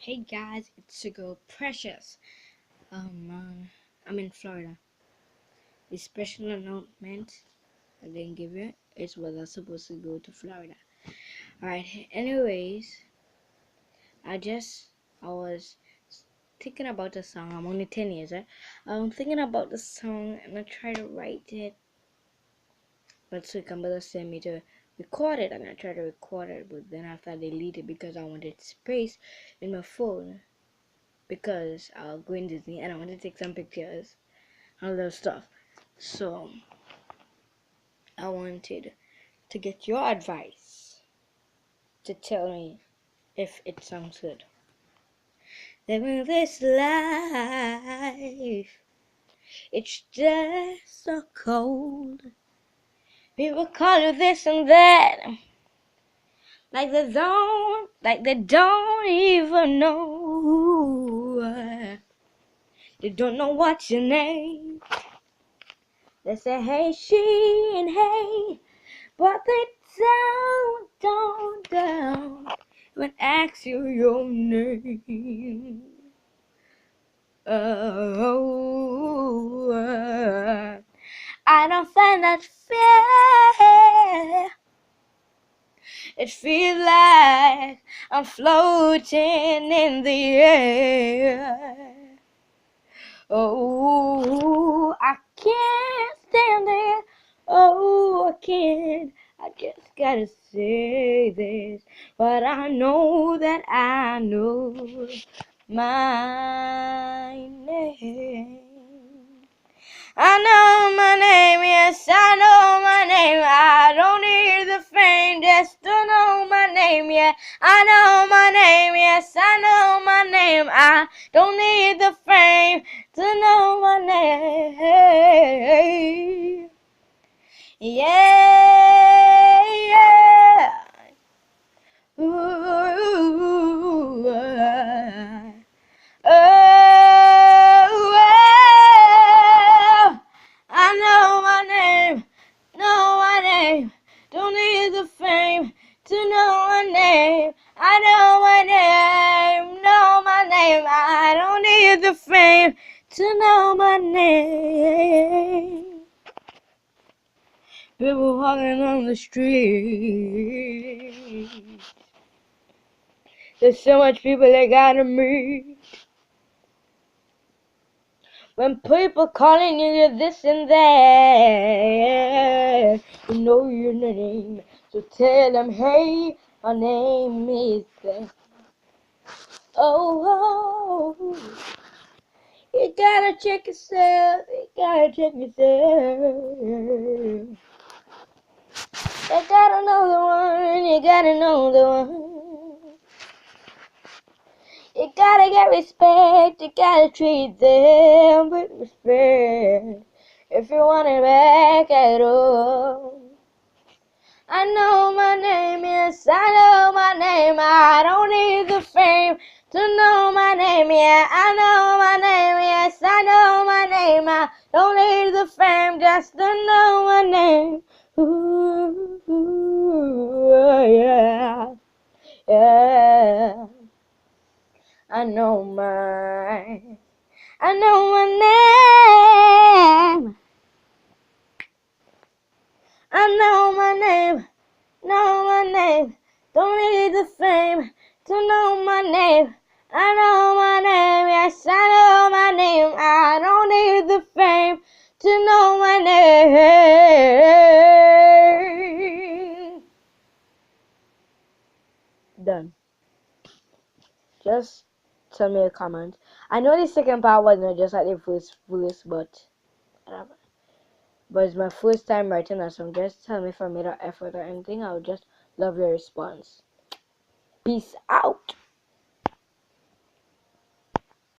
Hey guys, it's your girl Precious. I'm in Florida. The special announcement I didn't give you is was I supposed to go to Florida. Alright, anyways, I was thinking about the song. I'm only 10 years, right? I'm thinking about the song and I tried to write it, but so Kambala sent me to record it and I tried to record it, but then after I deleted it because I wanted space in my phone because I'll go in Disney and I wanted to take some pictures and other stuff. So I wanted to get your advice to tell me if it sounds good. Living this life, it's just so cold. People call you this and that, like they don't even know. They don't know what's your name. They say hey, she, and hey, but they don't when ask you your name. I don't find that fair. It feels like I'm floating in the air. Oh, I can't stand it. Oh, I can't. I just gotta say this, but I know that I know my name. I know my name, yes, I know my name. I don't need the fame just to know my name, yeah. I know my name, yes, I know my name. I don't need the fame to know my name. Yeah, yeah. Ooh, I know my name, know my name. Don't need the fame to know my name. I know my name, know my name. I don't need the fame to know my name. People walking on the street. There's so much people that gotta meet. When people calling you this and that, you know your name. So tell them, hey, my name is that. Oh, you gotta check yourself. You gotta check yourself. You gotta know the one. You gotta know the one. You gotta get respect, you gotta treat them with respect if you want it back at all. I know my name, yes, I know my name. I don't need the fame to know my name, yeah. I know my name, yes, I know my name. I don't need the fame just to know my name. Ooh, yeah, yeah. I know my name. I know my name. Know my name. Don't need the fame to know my name. I know my name. Yes, I know my name. I don't need the fame to know my name. Done. Just tell me a comment. I know the second part was not just like the first verse, but it's my first time writing a song. Just tell me if I made an effort or anything. I would just love your response. Peace out.